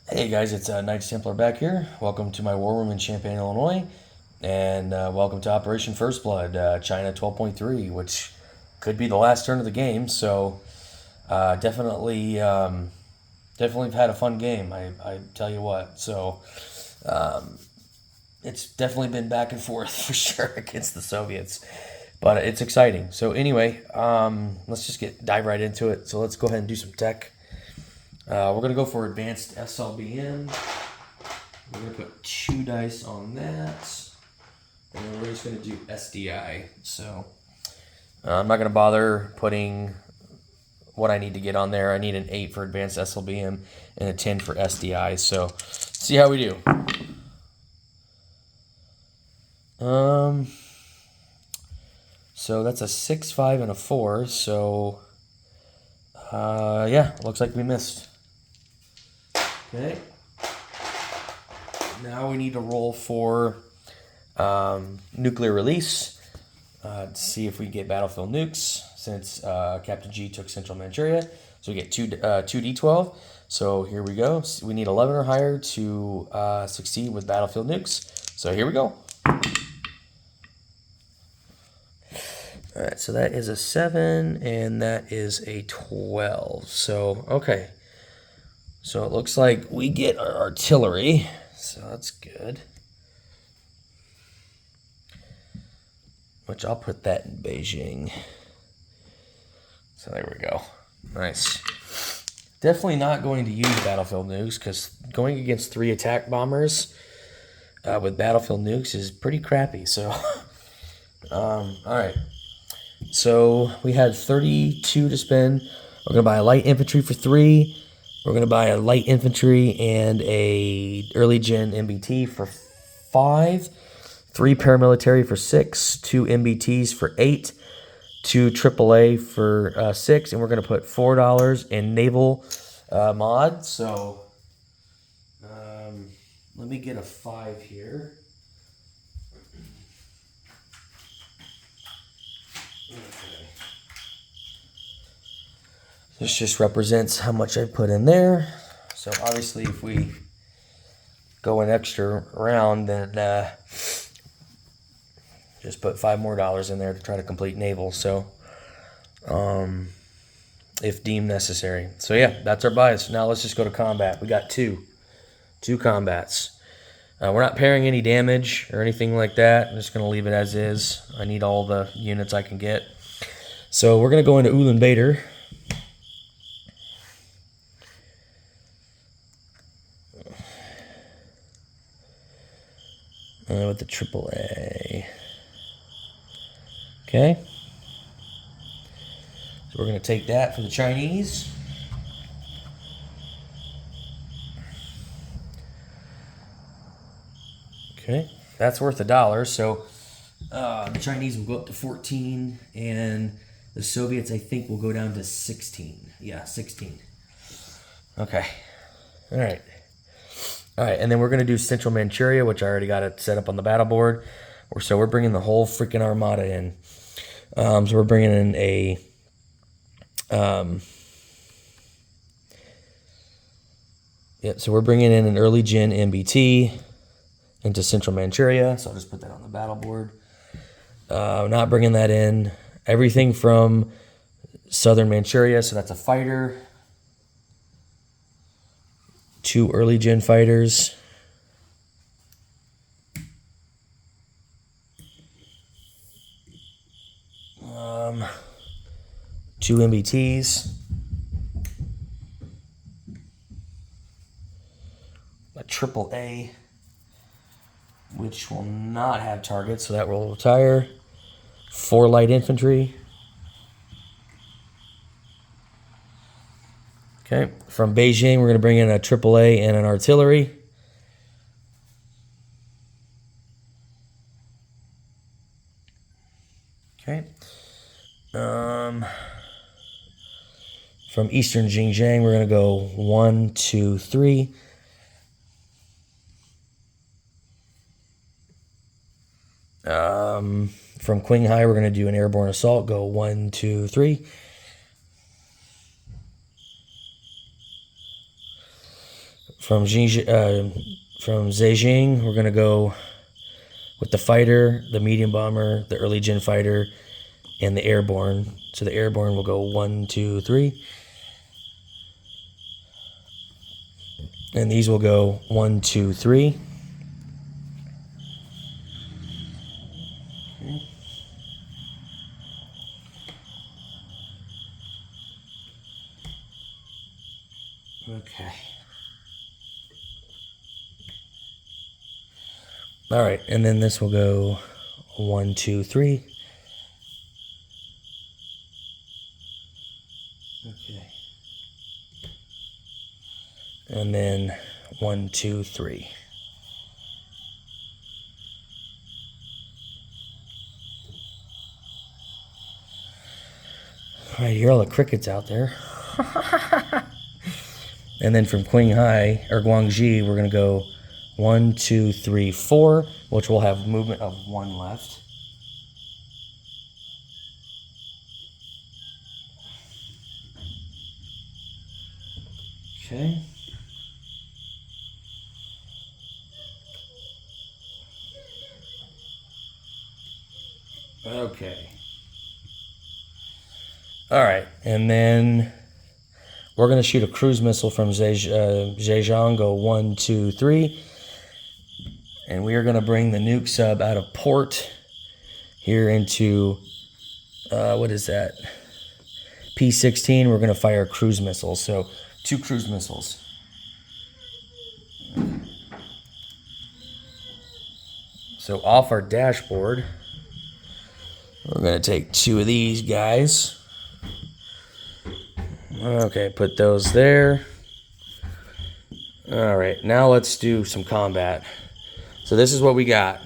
Hey guys, it's Knights Templar back here. Welcome to my war room in Champaign, Illinois, and welcome to Operation First Blood, China 12.3, which could be the last turn of the game. So definitely have had a fun game. I tell you what. So it's definitely been back and forth for sure against the Soviets, but it's exciting. So anyway, let's just dive right into it. So let's go ahead and do some tech. We're gonna go for advanced SLBM. We're going to put 2 dice on that. And then we're just going to do SDI. So I'm not going to bother putting what I need to get on there. I need an 8 for advanced SLBM and a 10 for SDI. So see how we do. So that's a 6, 5, and a 4. So yeah, looks like we missed. Okay. Now we need to roll for nuclear release to see if we get battlefield nukes since Captain G took Central Manchuria. So we get 2d12. So here we go. We need 11 or higher to succeed with battlefield nukes. So here we go. All right, so that is a 7 and that is a 12. So, okay. So it looks like we get our artillery. So that's good. Which I'll put that in Beijing. So there we go. Nice. Definitely not going to use battlefield nukes because going against 3 attack bombers with battlefield nukes is pretty crappy. So, all right. So we had 32 to spend. We're going to buy a light infantry for 3. We're going to buy a light infantry and a early gen MBT for 5. 3 paramilitary for 6. 2 MBTs for 8. 2 AAA for 6. And we're going to put $4 in naval mod. So let me get a 5 here. Okay. This just represents how much I put in there. So obviously if we go an extra round, then just put $5 more in there to try to complete naval. So if deemed necessary. So yeah, that's our bias. Now let's just go to combat. We got two combats. We're not pairing any damage or anything like that. I'm just going to leave it as is. I need all the units I can get. So we're going to go into Ulaanbaatar. With the AAA. Okay. So we're going to take that for the Chinese. Okay. That's worth $1. So the Chinese will go up to 14, and the Soviets, I think, will go down to 16. Yeah, 16. Okay. All right. All right, and then we're going to do Central Manchuria, which I already got it set up on the battle board. So we're bringing the whole freaking armada in. So we're bringing in a so we're bringing in an early gen MBT into Central Manchuria. So I'll just put that on the battle board. Not bringing that in. Everything from Southern Manchuria, so that's a fighter. 2 early gen fighters. Two MBTs. A AAA, which will not have targets, so that will retire. 4 light infantry. Okay, from Beijing, we're going to bring in a AAA and an artillery. Okay. From Eastern Xinjiang, we're going to go 1, 2, 3. From Qinghai, we're going to do an airborne assault. Go 1, 2, 3. from Zhejiang, we're gonna go with the fighter, the medium bomber, the early gen fighter, and the airborne. So the airborne will go 1, 2, 3. And these will go 1, 2, 3. Okay. All right, and then this will go 1, 2, 3. Okay. And then 1, 2, 3. All right, hear all the crickets out there. And then from Qinghai or Guangxi, we're gonna go 1, 2, 3, 4, which will have movement of 1 left. Okay. Okay. All right, and then we're going to shoot a cruise missile from Zhejiang, go 1, 2, 3. And we are going to bring the nuke sub out of port here into, what is that? P-16. We're going to fire cruise missiles. So 2 cruise missiles. So off our dashboard, we're going to take 2 of these guys. Okay, put those there. All right, now let's do some combat. So this is what we got.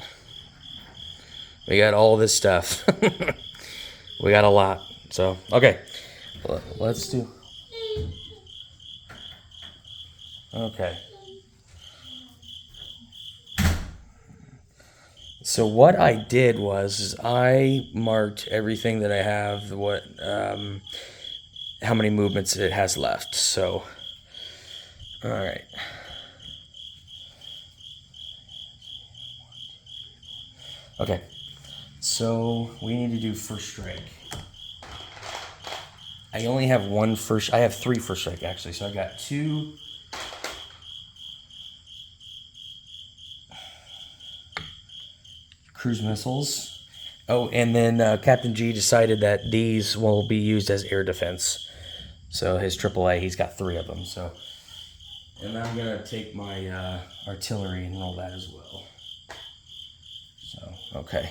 We got all this stuff. We got a lot. So, okay, let's do. Okay. So what I did was I marked everything that I have, how many movements it has left. So, all right. Okay, so we need to do first strike. I only have I have 3 first strike actually. So I got 2. Cruise missiles. Oh, and then Captain G decided that these will be used as air defense. So his AAA, he's got 3 of them. So, and I'm gonna take my artillery and roll that as well. So, okay.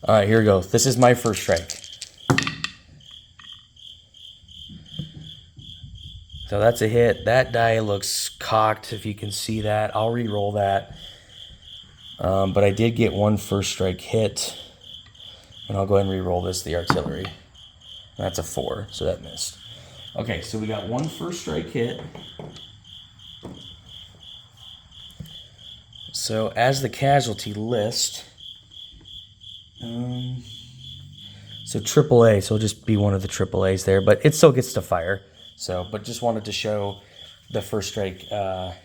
All right, here we go. This is my first strike. So that's a hit. That die looks cocked, if you can see that. I'll re-roll that. But I did get 1 first strike hit. And I'll go ahead and re-roll this, the artillery. That's a 4, so that missed. Okay, so we got 1 first strike hit. So as the casualty list, so AAA, so it'll just be one of the AAAs there, but it still gets to fire. So, but just wanted to show the first strike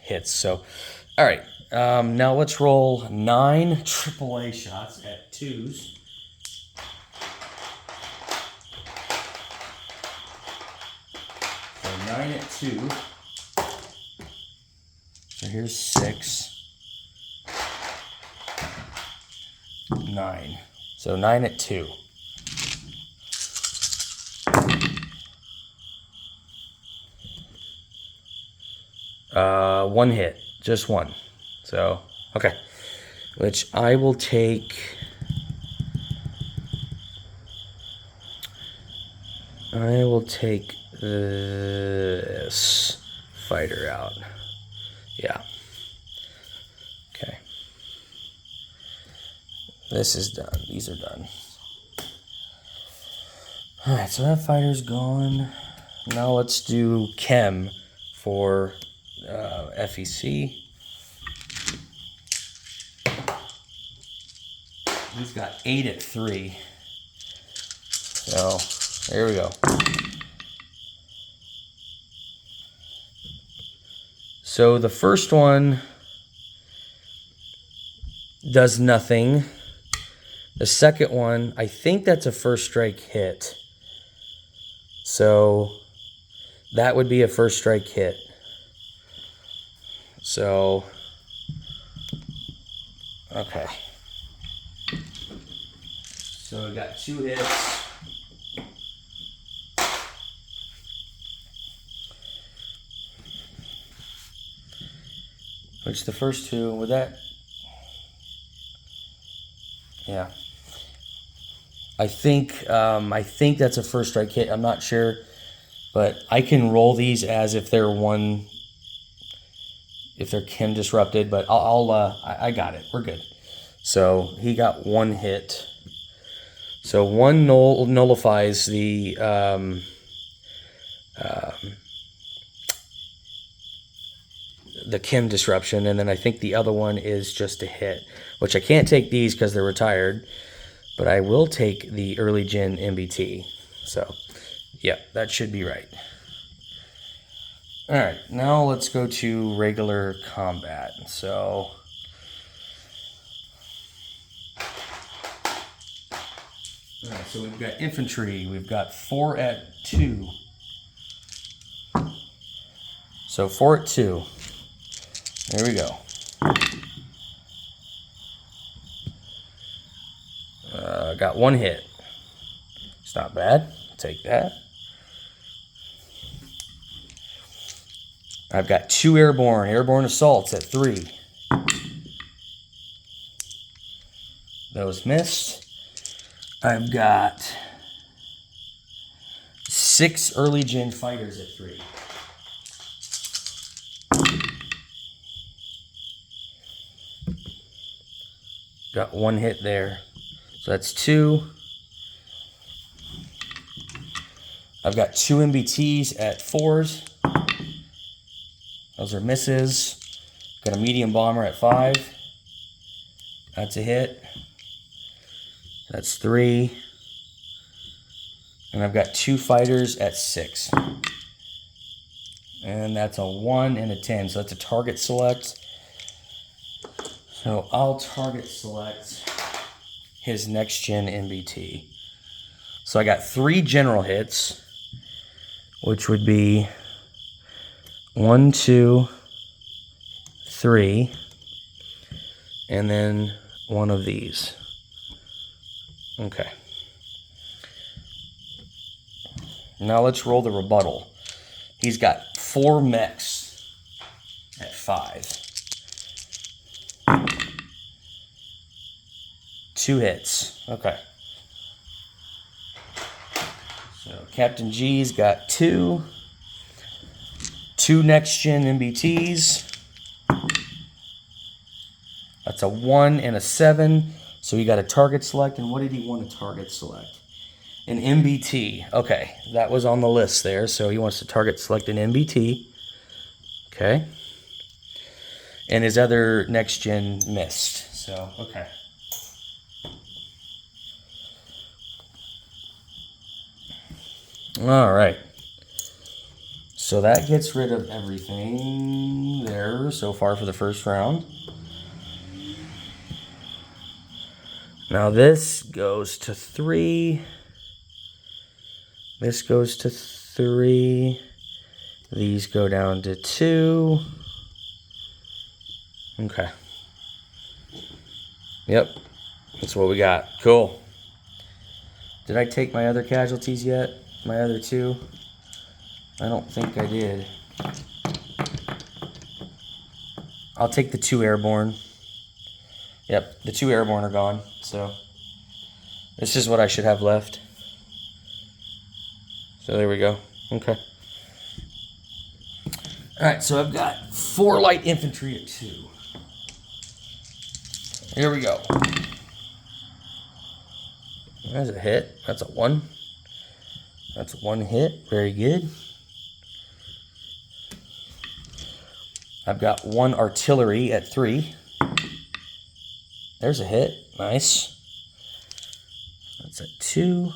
hits. So, all right, now let's roll 9 AAA shots at 2s. So 9 at 2. So here's 6. 9. So 9 at 2. One hit, just 1. So, okay. Which I will take. I will take this fighter out. Yeah. Okay. This is done. These are done. Alright, so that fighter's gone. Now let's do Chem for FEC. He's got 8 at 3. So, here we go. So the first one does nothing. The second one, I think that's a first strike hit. So that would be a first strike hit. So, okay. So we got 2 hits. Which the first 2, with that, yeah. I think that's a first strike hit. I'm not sure, but I can roll these as if they're chem disrupted. But I got it. We're good. So he got 1 hit. So 1 nullifies the chem disruption, and then I think the other one is just a hit, which I can't take these because they're retired, but I will take the early gen MBT. So, yeah, that should be right. All right, now let's go to regular combat. So, all right, so we've got infantry. We've got 4 at 2. So 4 at 2. There we go. Got 1 hit. It's not bad. Take that. I've got 2 airborne assaults at 3. Those missed. I've got 6 early gen fighters at 3. Got 1 hit there. So that's 2. I've got 2 MBTs at 4s. Those are misses. Got a medium bomber at 5. That's a hit. That's 3. And I've got 2 fighters at 6. And that's a 1 and a 10. So that's a target select. So I'll target select his next gen MBT. So I got 3 general hits, which would be 1, 2, 3, and then 1 of these. Okay. Now let's roll the rebuttal. He's got 4 mechs at 5. 2 hits. Okay. So Captain G's got 2 next gen MBTs. That's a 1 and a 7. So he got a target select. And what did he want to target select? An MBT. Okay, that was on the list there. So he wants to target select an MBT. Okay. And his other next gen missed. So, okay. All right. So that gets rid of everything there so far for the first round. Now this goes to 3. This goes to 3. These go down to 2. Okay. Yep. That's what we got. Cool. Did I take my other casualties yet? My other 2? I don't think I did. I'll take the 2 airborne. Yep, the 2 airborne are gone. So this is what I should have left. So there we go. Okay. All right, so I've got 4 light infantry at 2. Here we go. That's a hit. That's a 1. That's 1 hit. Very good. I've got 1 artillery at 3. There's a hit. Nice. That's a 2.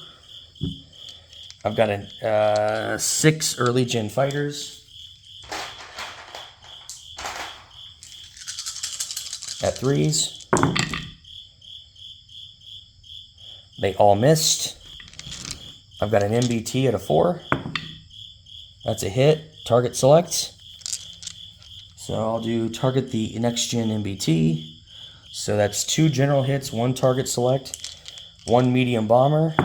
I've got 6 early gen fighters. at 3s. They all missed. I've got an MBT at a 4. That's a hit. Target select. So I'll do target the next gen MBT. So that's 2 general hits, 1 target select, 1 medium bomber.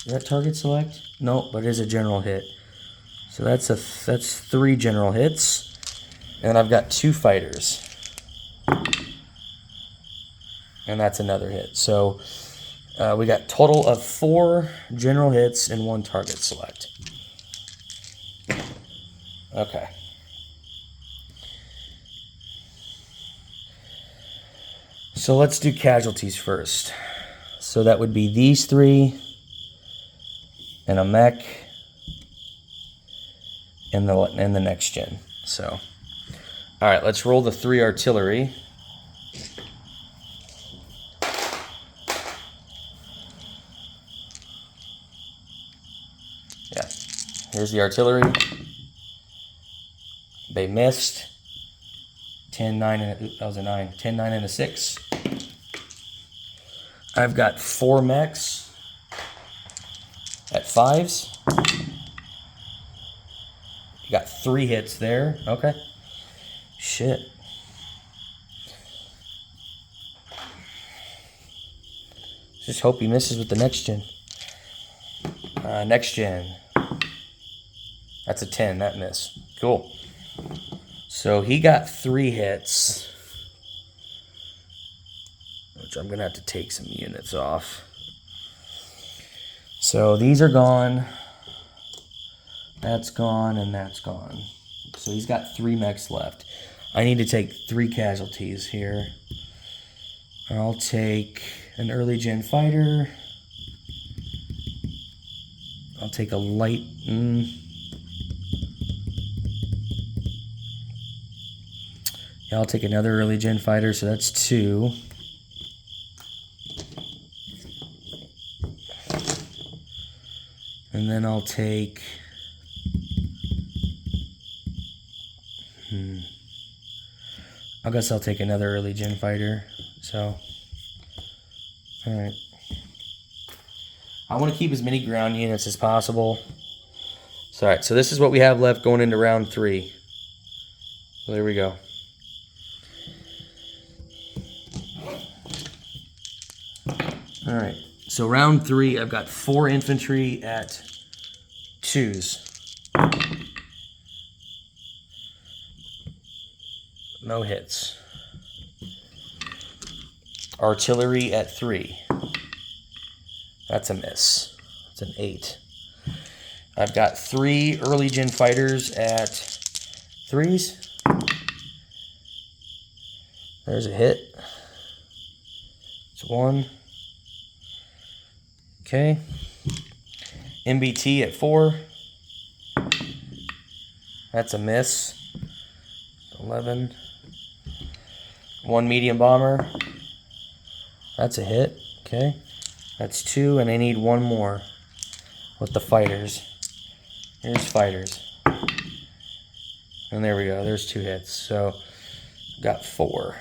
Is that target select? No, but it is a general hit. So that's 3 general hits. And I've got 2 fighters. And that's another hit. So we got total of 4 general hits and 1 target select. Okay. So let's do casualties first. So that would be these 3 and a mech and the next gen. So, all right, let's roll the 3 artillery. Yeah, here's the artillery. They missed. 10, 9, and that was a 9. 10, 9, and a 6. I've got 4 mechs at 5s. You got 3 hits there. Okay. Shit. Just hope he misses with the next gen. Next gen. That's a 10. That missed. Cool. So he got 3 hits, which I'm going to have to take some units off. So these are gone. That's gone, and that's gone. So he's got 3 mechs left. I need to take 3 casualties here. I'll take an early gen fighter. I'll take a light... Yeah, I'll take another early gen fighter, so that's 2. And then I'll take... I guess I'll take another early gen fighter. So, alright. I want to keep as many ground units as possible. So, alright, so this is what we have left going into round 3. So there we go. Alright, so round 3, I've got 4 infantry at 2s. No hits. Artillery at 3. That's a miss. It's an 8. I've got 3 early gen fighters at 3s. There's a hit. It's 1. Okay. MBT at 4. That's a miss. 11. 1 medium bomber. That's a hit. Okay. That's 2, and I need 1 more with the fighters. Here's fighters. And there we go. There's 2 hits. So, got 4.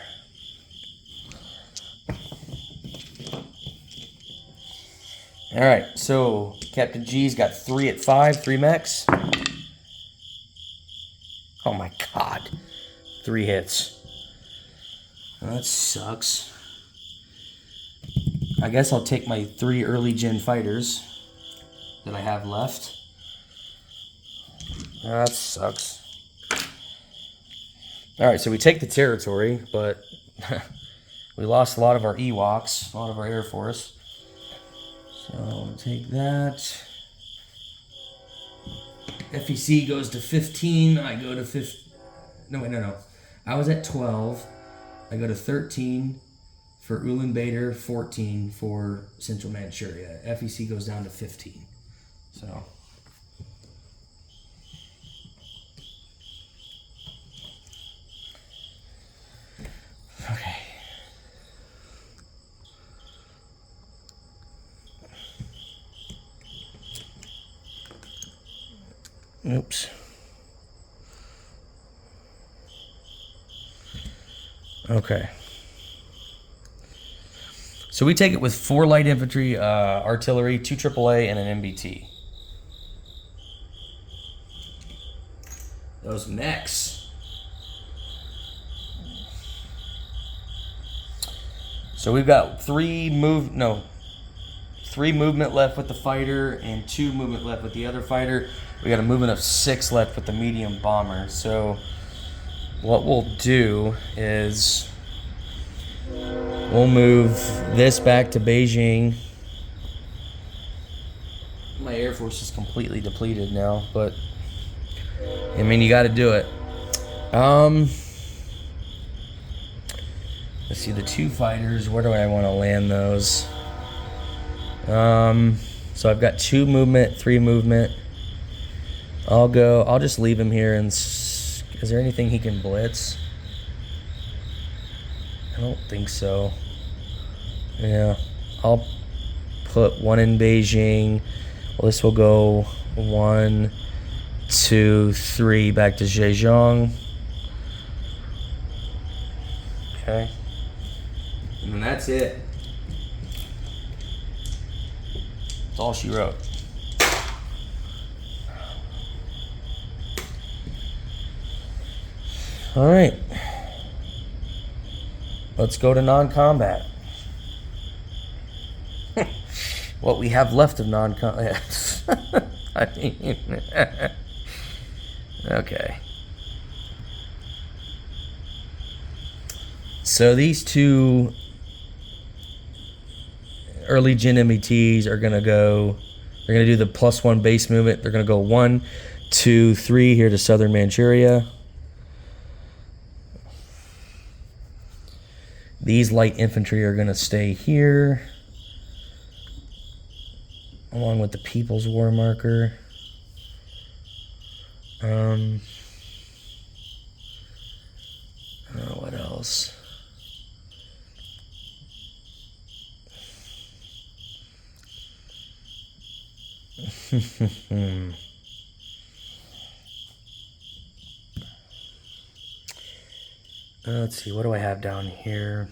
Alright, so Captain G's got 3 at 5, 3 mechs. Oh my god. 3 hits. Well, that sucks. I guess I'll take my 3 early gen fighters that I have left. That sucks. Alright, so we take the territory, but we lost a lot of our Ewoks, a lot of our Air Force. So I'll take that. FEC goes to 15. I go to 15. No. I was at 12. I go to 13 for Ulaanbaatar, 14 for Central Manchuria. FEC goes down to 15. So. Okay. Oops. Okay. So we take it with 4 light infantry, artillery, 2 AAA, and an MBT. Those mechs. So we've got 3 movement left with the fighter and 2 movement left with the other fighter. We got a movement of 6 left with the medium bomber. So what we'll do is we'll move this back to Beijing. My Air Force is completely depleted now, but I mean, you got to do it. Let's see, the 2 fighters, where do I want to land those? So I've got 2 movement, 3 movement. I'll just leave him here. And is there anything he can blitz? I don't think so. Yeah, I'll put 1 in Beijing. Well, this will go 1, 2, 3 back to Zhejiang. Okay. And then that's it. That's all she wrote. All right. Let's go to non-combat. What we have left of non-combat. I mean, okay. So these 2 early gen MBTs are gonna go. They're gonna do the +1 base movement. They're gonna go 1, 2, 3 here to southern Manchuria. These light infantry are gonna stay here, along with the People's War marker. What else? Let's see, what do I have down here?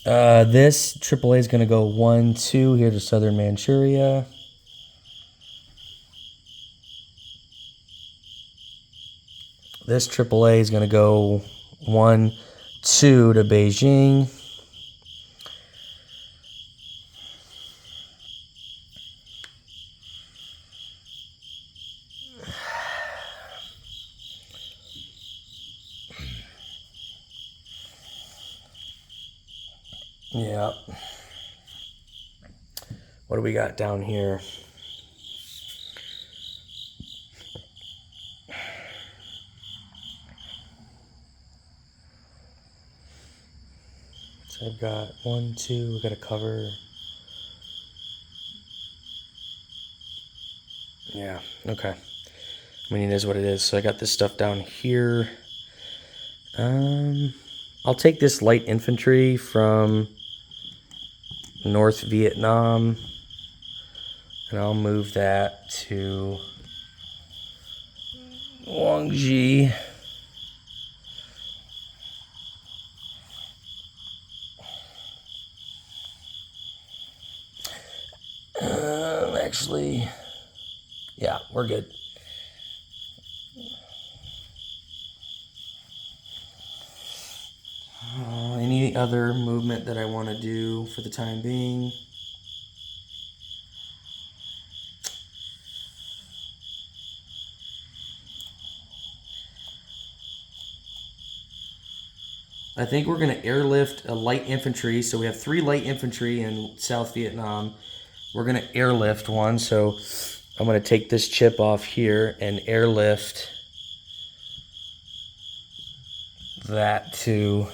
This AAA is going to go 1, 2 here to southern Manchuria. This AAA is going to go 1, 2 to Beijing. Yeah. What do we got down here? So I've got 1, 2, we got to cover. Yeah, okay. I mean, it is what it is. So I got this stuff down here. I'll take this light infantry from North Vietnam, and I'll move that to Guangxi. Actually, yeah, we're good. Any other movement that I want to do for the time being? I think we're going to airlift a light infantry. So we have 3 light infantry in South Vietnam. We're going to airlift one. So I'm going to take this chip off here and airlift that to...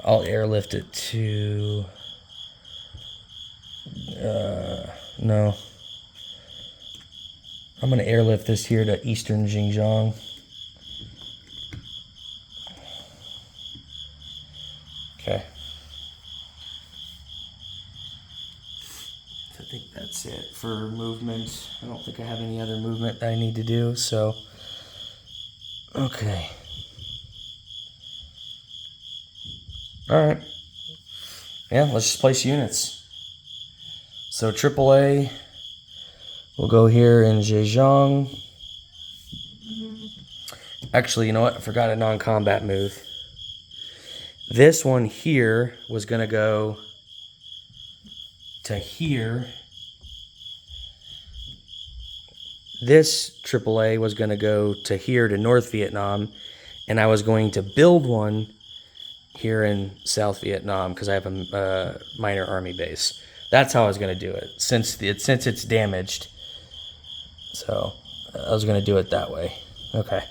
I'll airlift it to... no. I'm going to airlift this here to eastern Xinjiang. Okay. I think that's it for movement. I don't think I have any other movement that I need to do, so... Okay. All right. Yeah, let's just place units. So AAA will go here in Zhejiang. Actually, you know what? I forgot a non-combat move. This one here was going to go to here. This AAA was going to go to here to North Vietnam. And I was going to build one here in South Vietnam because I have a minor army base. That's how I was going to do it since it's damaged. So I was going to do it that way. Okay.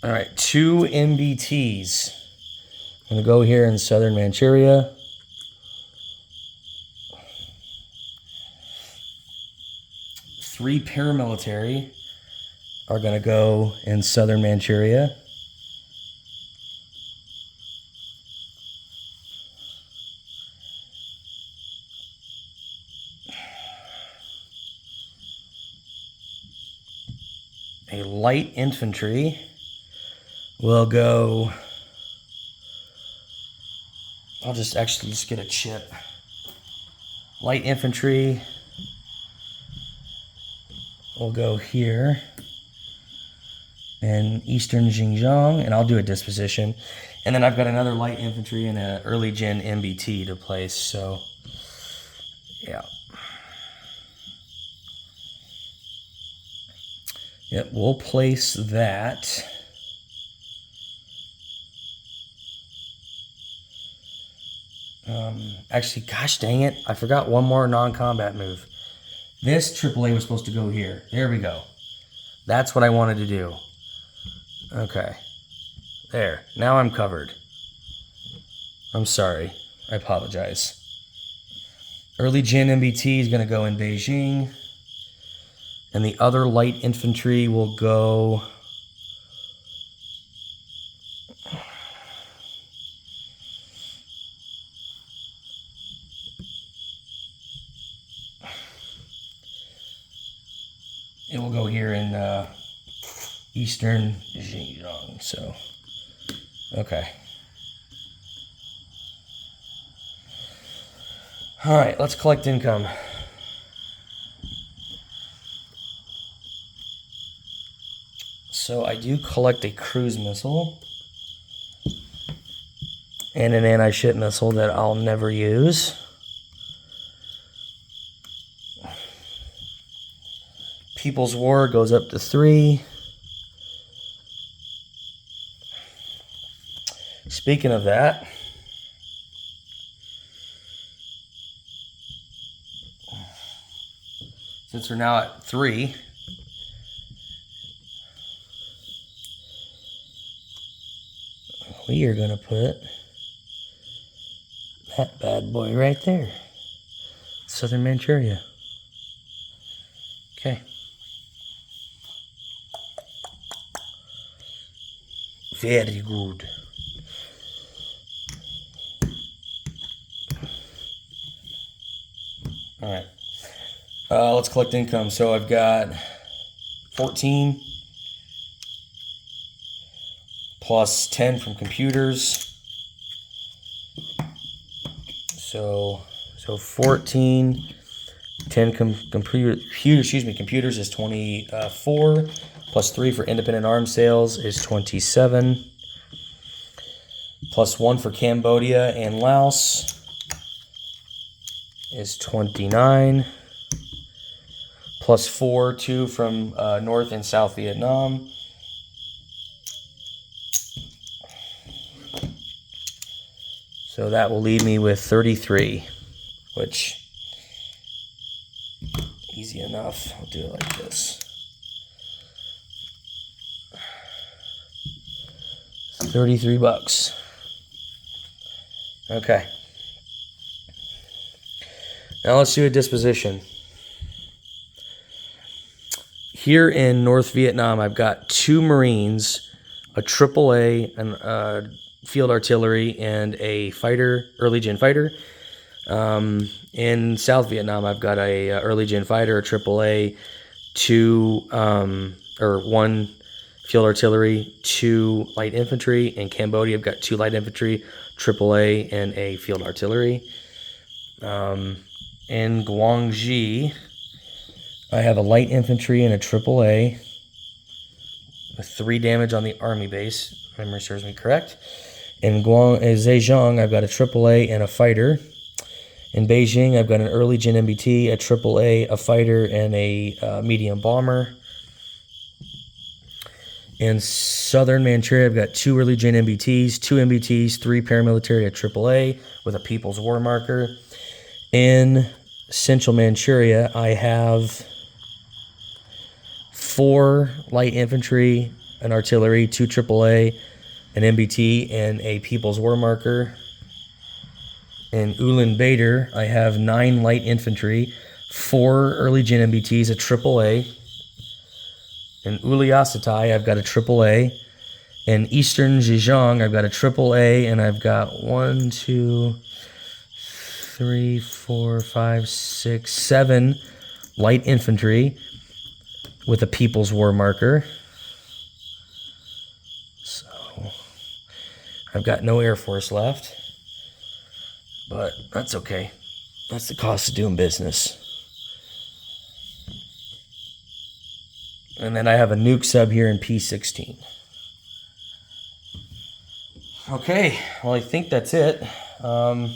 All right, 2 MBTs. I'm going to go here in southern Manchuria. Three paramilitary are going to go in southern Manchuria. A light infantry will go... I'll just get a chip. Light infantry will go here in eastern Xinjiang, and I'll do a disposition. And then I've got another light infantry and an early gen MBT to place, so yeah. Yep, we'll place that. Actually, gosh dang it, I forgot one more non-combat move. This AAA was supposed to go here. There we go. That's what I wanted to do. Okay. There. Now I'm covered. I'm sorry. I apologize. Early gen MBT is going to go in Beijing. And the other light infantry will go... It will go here in eastern Xinjiang, so, okay. All right, let's collect income. So I do collect a cruise missile and an anti-ship missile that I'll never use. People's War goes up to 3. Speaking of that, since we're now at 3, we are going to put that bad boy right there. Southern Manchuria. Okay. Very good. All right. Let's collect income. So I've got 14 plus 10 from computers. So 14. 10 computers is 24. Plus 3 for independent arms sales is 27. Plus 1 for Cambodia and Laos is 29. Plus 2 from North and South Vietnam. So that will leave me with 33, which, easy enough. I'll do it like this. 33 bucks. Okay. Now let's do a disposition. Here in North Vietnam, I've got 2 Marines, a AAA, and field artillery, and a fighter, early gen fighter. In South Vietnam, I've got a early gen fighter, a AAA, 1 field artillery, 2 light infantry. In Cambodia, I've got 2 light infantry, AAA, and a field artillery. In Guangxi, I have a light infantry and a AAA with 3 damage on the army base. Memory serves me correct. In Zhejiang, I've got a AAA and a fighter. In Beijing, I've got an early gen MBT, a AAA, a fighter, and a medium bomber. In southern Manchuria, I've got 2 early gen MBTs, 2 MBTs, 3 paramilitary, a AAA with a People's War Marker. In central Manchuria, I have 4 light infantry, an artillery, 2 AAA, an MBT, and a People's War Marker. In Ulaanbaatar, I have 9 light infantry, 4 early gen MBTs, a AAA. In Uliassutai, I've got a AAA. In eastern Zhejiang, I've got a AAA, and I've got 1, 2, 3, 4, 5, 6, 7 light infantry with a People's War Marker. So I've got no Air Force left, but that's okay. That's the cost of doing business. And then I have a nuke sub here in P16. Okay, well, I think that's it. Don't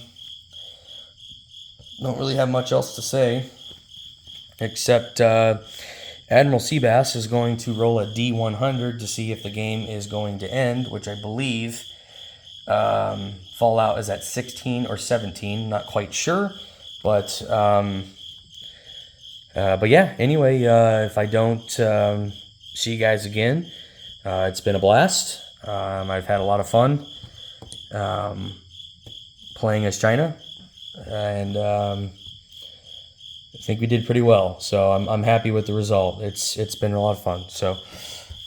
really have much else to say, except Admiral Seabass is going to roll a D100 to see if the game is going to end, which I believe Fallout is at 16 or 17, not quite sure, but yeah, anyway, if I don't see you guys again, it's been a blast. I've had a lot of fun playing as China, and I think we did pretty well. So I'm happy with the result. It's been a lot of fun. So,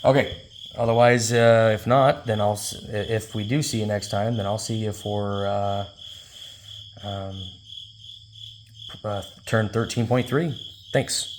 okay. Otherwise, if not, then if we do see you next time, then I'll see you for turn 13.3. Thanks.